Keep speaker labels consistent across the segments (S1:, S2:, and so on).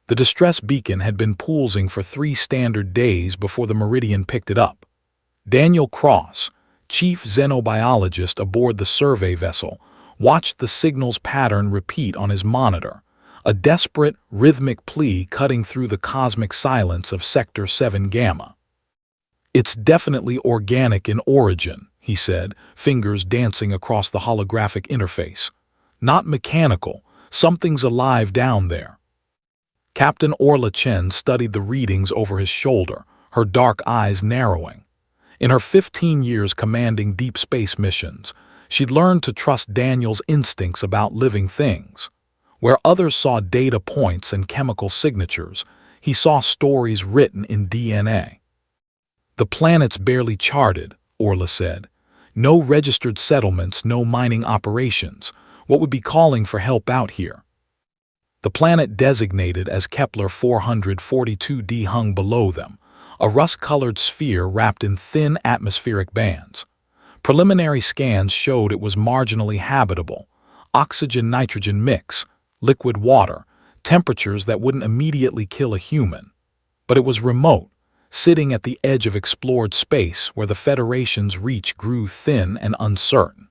S1: The distress beacon had been pulsing for 3 standard days before the Meridian picked it up. Daniel Cross, chief xenobiologist aboard the survey vessel, watched the signal's pattern repeat on his monitor, a desperate, rhythmic plea cutting through the cosmic silence of Sector 7 Gamma. "It's definitely organic in origin," he said, fingers dancing across the holographic interface. "Not mechanical. Something's alive down there." Captain Orla Chen studied the readings over his shoulder, her dark eyes narrowing. In her 15 years commanding deep space missions, she'd learned to trust Daniel's instincts about living things. Where others saw data points and chemical signatures, he saw stories written in DNA. "The planet's barely charted," Orla said. "No registered settlements, no mining operations. What would be calling for help out here?" The planet designated as Kepler 442d hung below them, a rust-colored sphere wrapped in thin atmospheric bands. Preliminary scans showed it was marginally habitable, oxygen-nitrogen mix, liquid water, temperatures that wouldn't immediately kill a human. But it was remote, sitting at the edge of explored space where the Federation's reach grew thin and uncertain.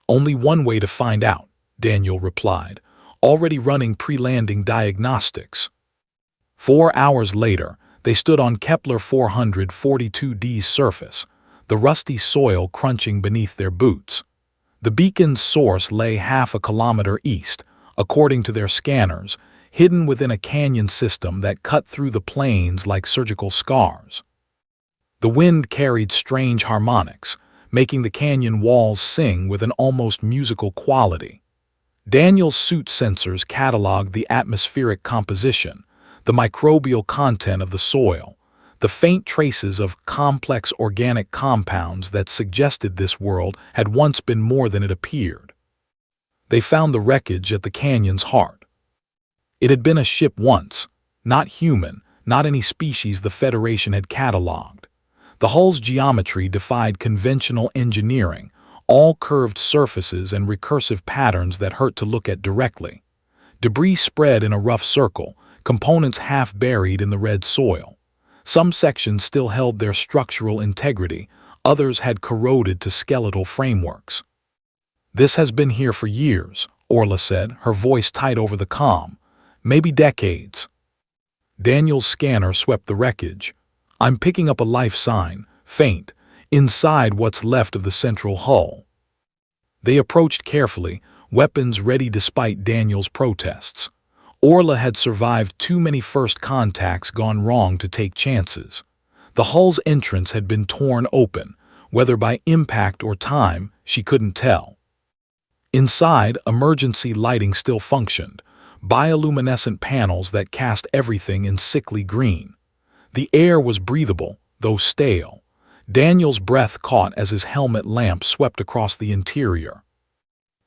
S1: "Only one way to find out," Daniel replied, already running pre-landing diagnostics. 4 hours later, they stood on Kepler 442d's surface, the rusty soil crunching beneath their boots. The beacon's source lay half a kilometer east, according to their scanners, hidden within a canyon system that cut through the plains like surgical scars. The wind carried strange harmonics, making the canyon walls sing with an almost musical quality. Daniel's suit sensors cataloged the atmospheric composition, the microbial content of the soil, the faint traces of complex organic compounds that suggested this world had once been more than it appeared. They found the wreckage at the canyon's heart. It had been a ship once, not human, not any species the Federation had cataloged. The hull's geometry defied conventional engineering, all curved surfaces and recursive patterns that hurt to look at directly. Debris spread in a rough circle, components half buried in the red soil. Some sections still held their structural integrity, others had corroded to skeletal frameworks. "This has been here for years," Orla said, her voice tight over the comm. "Maybe decades." Daniel's scanner swept the wreckage. "I'm picking up a life sign, faint, inside what's left of the central hull." They approached carefully, weapons ready despite Daniel's protests. Orla had survived too many first contacts gone wrong to take chances. The hull's entrance had been torn open, whether by impact or time, she couldn't tell. Inside, emergency lighting still functioned, bioluminescent panels that cast everything in sickly green. The air was breathable, though stale. Daniel's breath caught as his helmet lamp swept across the interior.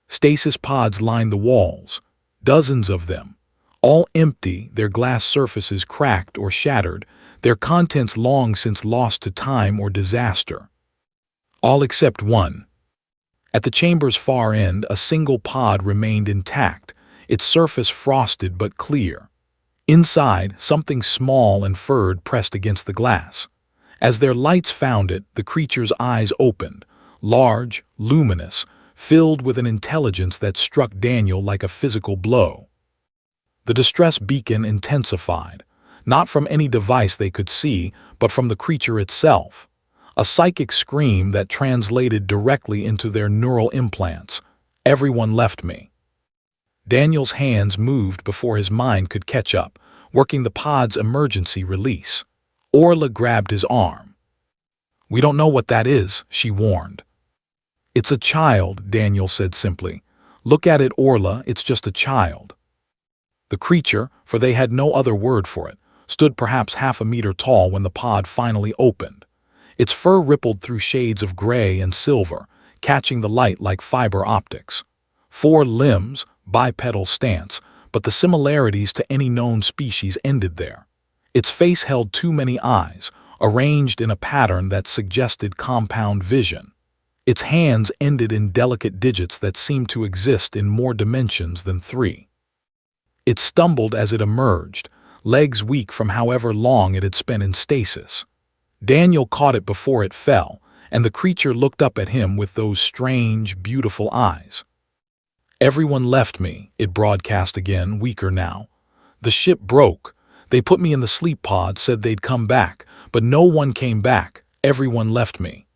S1: Stasis pods lined the walls, dozens of them, all empty, their glass surfaces cracked or shattered, their contents long since lost to time or disaster. All except one. At the chamber's far end, a single pod remained intact, its surface frosted but clear. Inside, something small and furred pressed against the glass. As their lights found it, the creature's eyes opened, large, luminous, filled with an intelligence that struck Daniel like a physical blow. The distress beacon intensified, not from any device they could see, but from the creature itself. A psychic scream that translated directly into their neural implants. "Everyone left me." Daniel's hands moved before his mind could catch up, working the pod's emergency release. Orla grabbed his arm. "We don't know what that is," she warned. "It's a child," Daniel said simply. "Look at it, Orla, it's just a child." The creature, for they had no other word for it, stood perhaps half a meter tall when the pod finally opened. Its fur rippled through shades of gray and silver, catching the light like fiber optics. 4 limbs, bipedal stance, but the similarities to any known species ended there. Its face held too many eyes, arranged in a pattern that suggested compound vision. Its hands ended in delicate digits that seemed to exist in more dimensions than 3. It stumbled as it emerged, legs weak from however long it had spent in stasis. Daniel caught it before it fell, and the creature looked up at him with those strange, beautiful eyes. "Everyone left me," it broadcast again, weaker now. "The ship broke. They put me in the sleep pod, said they'd come back, but no one came back. Everyone left me."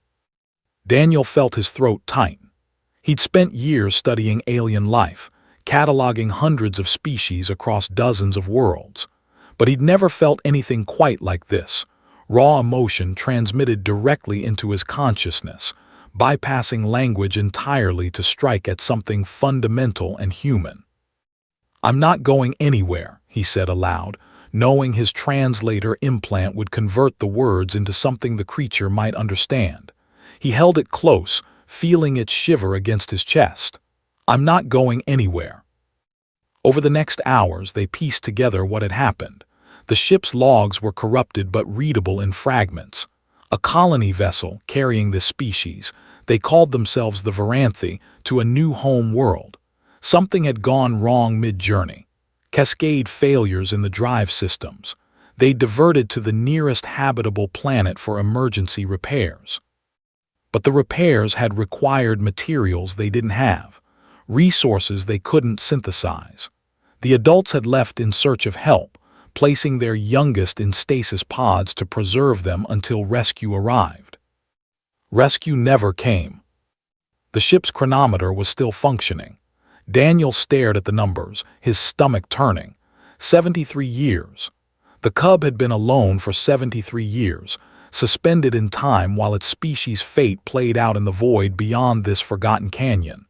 S1: Daniel felt his throat tighten. He'd spent years studying alien life, cataloging hundreds of species across dozens of worlds. But he'd never felt anything quite like this. Raw emotion transmitted directly into his consciousness, bypassing language entirely to strike at something fundamental and human. "I'm not going anywhere," he said aloud, knowing his translator implant would convert the words into something the creature might understand. He held it close, feeling it shiver against his chest. "I'm not going anywhere." Over the next hours, they pieced together what had happened. The ship's logs were corrupted but readable in fragments. A colony vessel carrying this species, they called themselves the Varanthi, to a new home world. Something had gone wrong mid-journey. Cascade failures in the drive systems. They diverted to the nearest habitable planet for emergency repairs. But the repairs had required materials they didn't have, resources they couldn't synthesize. The adults had left in search of help, placing their youngest in stasis pods to preserve them until rescue arrived. Rescue never came. The ship's chronometer was still functioning. Daniel stared at the numbers, his stomach turning. 73 years. The cub had been alone for 73 years, suspended in time while its species' fate played out in the void beyond this forgotten canyon.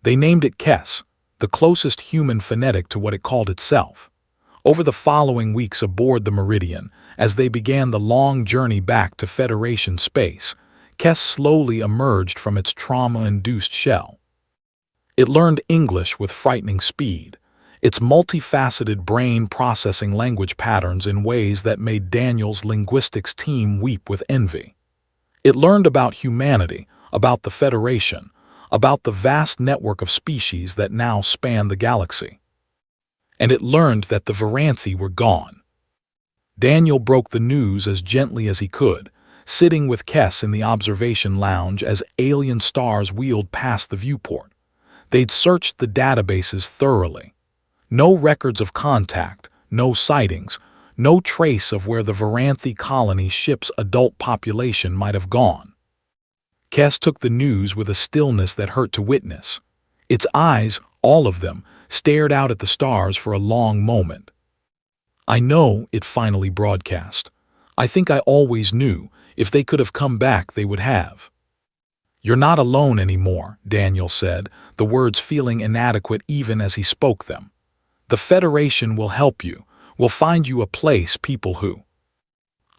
S1: They named it Kes, the closest human phonetic to what it called itself. Over the following weeks aboard the Meridian, as they began the long journey back to Federation space, Kes slowly emerged from its trauma-induced shell. It learned English with frightening speed, its multifaceted brain processing language patterns in ways that made Daniel's linguistics team weep with envy. It learned about humanity, about the Federation, about the vast network of species that now span the galaxy. And it learned that the Varanthi were gone. Daniel broke the news as gently as he could, sitting with Kes in the observation lounge as alien stars wheeled past the viewport. They'd searched the databases thoroughly. No records of contact, no sightings, no trace of where the Varanthi colony ship's adult population might have gone. Kes took the news with a stillness that hurt to witness. Its eyes, all of them, stared out at the stars for a long moment. "I know," it finally broadcast. "I think I always knew. If they could have come back, they would have." "You're not alone anymore," Daniel said, the words feeling inadequate even as he spoke them. "The Federation will help you. We'll find you a place, people who—"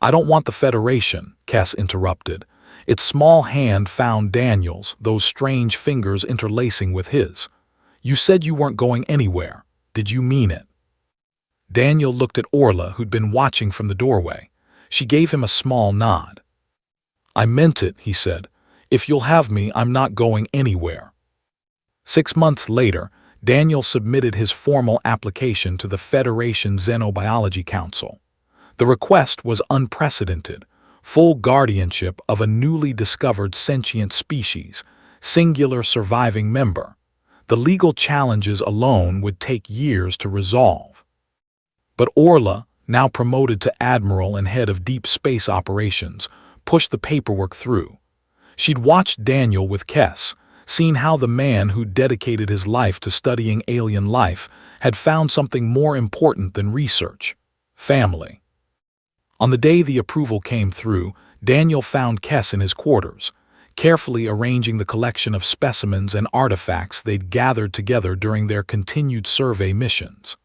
S1: "I don't want the Federation," Kes interrupted. Its small hand found Daniel's, those strange fingers interlacing with his. "You said you weren't going anywhere. Did you mean it?" Daniel looked at Orla, who'd been watching from the doorway. She gave him a small nod. "I meant it," he said. "If you'll have me, I'm not going anywhere." 6 months later, Daniel submitted his formal application to the Federation Xenobiology Council. The request was unprecedented: full guardianship of a newly discovered sentient species, singular surviving member. The legal challenges alone would take years to resolve. But Orla, now promoted to admiral and head of deep space operations, pushed the paperwork through. She'd watched Daniel with Kes, seen how the man who dedicated his life to studying alien life had found something more important than research: family. On the day the approval came through, Daniel found Kes in his quarters, carefully arranging the collection of specimens and artifacts they'd gathered together during their continued survey missions.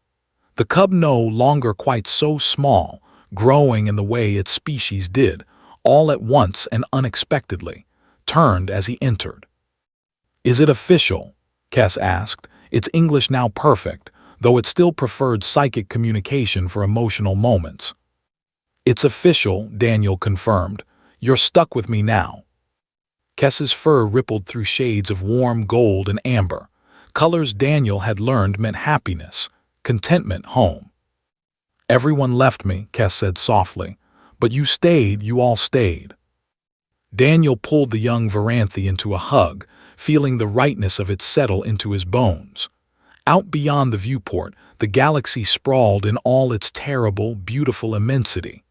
S1: The cub, no longer quite so small, growing in the way its species did, all at once and unexpectedly, turned as he entered. "Is it official?" Kes asked, its English now perfect, though it still preferred psychic communication for emotional moments. "It's official," Daniel confirmed. "You're stuck with me now." Kes's fur rippled through shades of warm gold and amber, colors Daniel had learned meant happiness. contentment home. Everyone left me, Kes said softly. But you stayed, you all stayed. Daniel pulled the young Varanthe into a hug, feeling the rightness of it settle into his bones. Out beyond the viewport, the galaxy sprawled in all its terrible, beautiful immensity.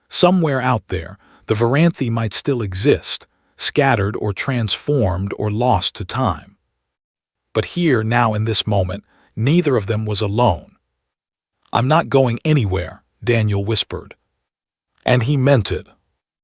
S1: Somewhere out there, the Varanthe might still exist, scattered or transformed or lost to time. But here, now in this moment, neither of them was alone. "I'm not going anywhere," Daniel whispered. And he meant it.